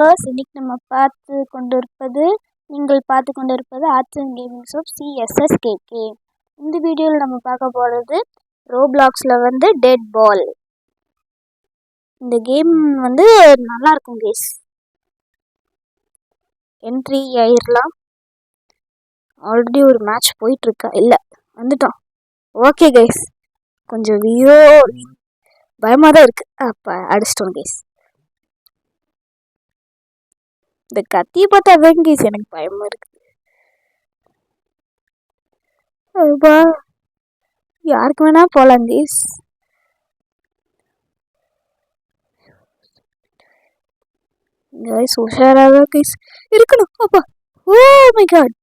இன்னைக்கு நம்ம நீங்கள் பார்த்து கொண்டிருப்பது arts and gamings of CSSKK. இந்த வீடியோவில் நம்ம பார்க்க போகிறது ரோப்ளாக்ஸில் டெட் பால். இந்த கேம் நல்லா இருக்கும் கேஸ். என்ட்ரி ஆயிடலாம். ஆல்ரெடி ஒரு மேட்ச் போயிட்டுருக்கா இல்லை வந்துட்டோம். ஓகே கைஸ், கொஞ்சம் பயமாக தான் இருக்குது. அப்போ அடிச்சிட்டோம் கேஸ். இந்த கத்தியை பார்த்தா தான் கேஸ் எனக்கு பயமாக இருக்குது. யாருக்கு வேணா போகலாம் கேஸ். கைஸ் உஷாராக கைஸ் இருக்கணும். அப்பா ஓ மை காட்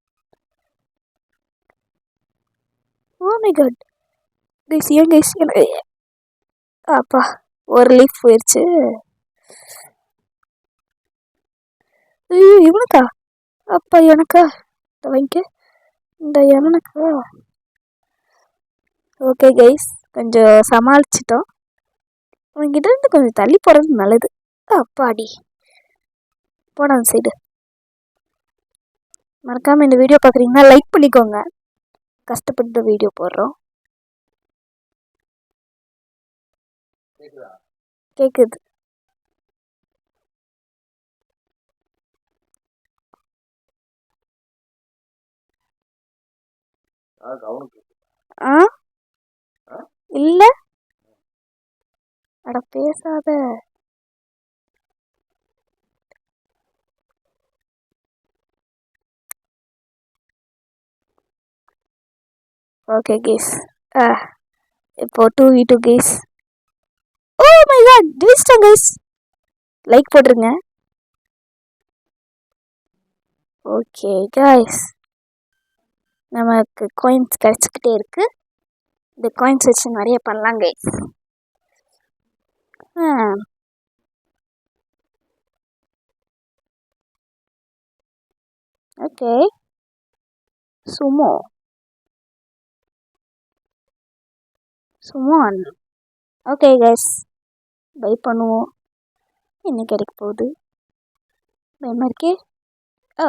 கைஸ், ஏன் கைஸ் எனக்கு அப்பா ஒரு லீஃப் போயிடுச்சு. ஐயோ இவனுக்கா? அப்பா எனக்கா? வாங்கிக்க இந்த எனக்கா? ஓகே கைஸ், கொஞ்சம் சமாளிச்சிட்டோம். அவன்கிட்ட இருந்து கொஞ்சம் தள்ளி போகிறது நல்லது. அப்பாடி போன அந்த சைடு. மறக்காமல் இந்த வீடியோ பார்க்குறீங்கன்னா லைக் பண்ணிக்கோங்க. கஷ்டப்பட்டு வீடியோ போடுறோம். கேக்குது. இல்ல அட பேசாத. ஓகே கேஸ், இப்போ 2v2 guys. Oh my god, ஜெயிச்சிட்டோம் கேஸ். லைக் போட்டுருங்க. ஓகே காய்ஸ், நமக்கு காயின்ஸ் கிடச்சிக்கிட்டே இருக்கு. இந்த காயின்ஸ் வச்சு நிறைய பண்ணலாம் guys. Okay sumo okay guys, buy பண்ணுவோம். என்ன கிடைக்க போகுது? பயமா இருக்கே. ஓ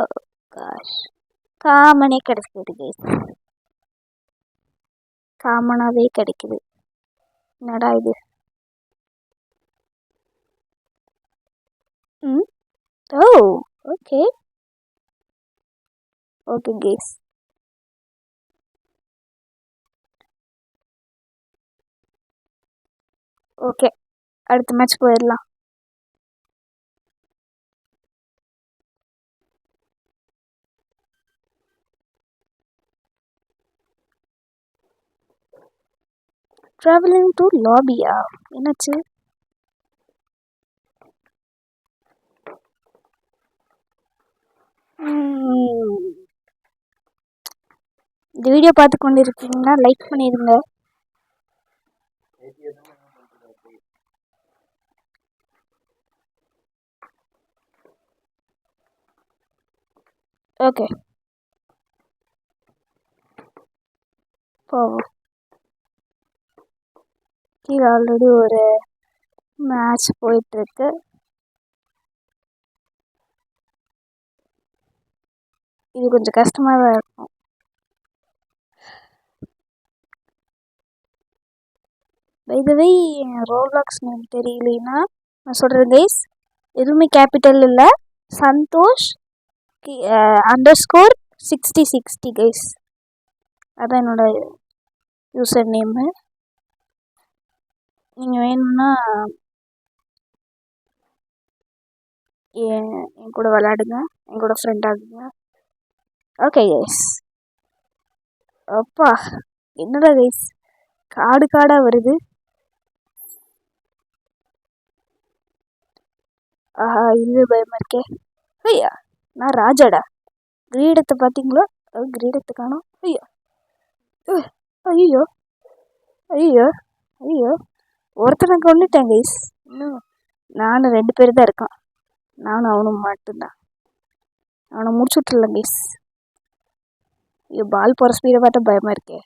காஷ், காமனே கிடைக்குது கைஸ். காமனாகவே கிடைக்குது. என்னடா இது? Oh okay okay guys, okay அடுத்த மேட்ச் போயிடலாம். ட்ராவலிங் டு லாபியா? என்னாச்சு? இந்த வீடியோ பார்த்து கொண்டு இருக்கீங்கன்னா லைக் பண்ணிடுங்க. ஓகே போவோம். கீழே ஆல்ரெடி ஒரு மேட்ச் போயிட்டுருக்கு. இது கொஞ்சம் கஷ்டமாக தான் இருக்கும். By the way, Roblox name தெரியலனா நான் சொல்கிறேன் கைஸ். எதுவுமே கேபிட்டல் இல்லை. சந்தோஷ் _6060 கைஸ், அதான் என்னோட யூசர் நேமு. நீங்கள் வேணும்னா என் கூட விளையாடுங்க, என் கூட ஃப்ரெண்ட் ஆகுங்க. Okay guys. அப்பா என்னடா கைஸ், காடாக வருது. ஆஹா இதுவே பயமாக இருக்கே. ஐயா நான் ராஜாடா. கிரீடத்தை பார்த்தீங்களோ? கிரீடத்தை காணோம். ஐயா ஐயோ ஐயோ ஐயோ, ஒருத்தனை கொண்டுட்டேன் கைஸ். இன்னும் நானும் 2 பேர் தான் இருக்கான். நானும் அவனும் மட்டும்தான். அவனை முடிச்சு விட்டுருலாம் கைஸ். ஐயோ பால் போகிற ஸ்பீடை பார்த்தா பயமாக இருக்கே.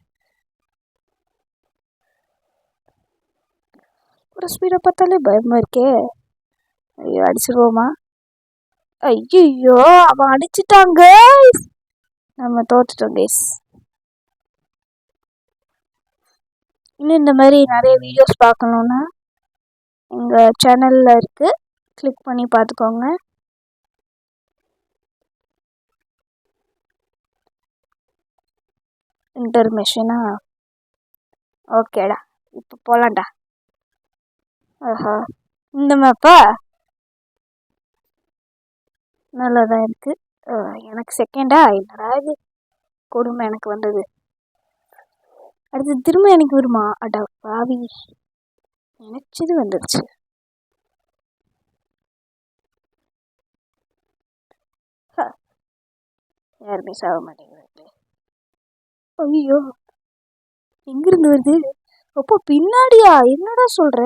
ஒரு ஸ்பீடை பார்த்தாலே பயமாக இருக்கே. ஐயோ அடிச்சிருவோமா? ஐயோ, அவன் அடிச்சிட்டாங்க. நம்ம தோத்துட்டோம் கைஸ். இன்னும் இந்த மாதிரி நிறைய வீடியோஸ் பார்க்கணுன்னா எங்கள் சேனலில் இருக்குது, கிளிக் பண்ணி பார்த்துக்கோங்க. இன்டர்மிஷனா? ஓகேடா, இப்போ போகலான்டா. ஆஹா, இந்த மேப்பா நல்லா தான் இருக்குது. எனக்கு செகண்டா? என்னடா இது கொடுமை எனக்கு வந்தது. அடுத்து திரும்ப எனக்கு வருமா? அடா பாவி, நினச்சது வந்துடுச்சு. யாருமே சாக மாட்டேங்கிறாங்களே. ஐயோ, எங்கிருந்து வருது? அப்போ பின்னாடியா? என்னடா சொல்ற?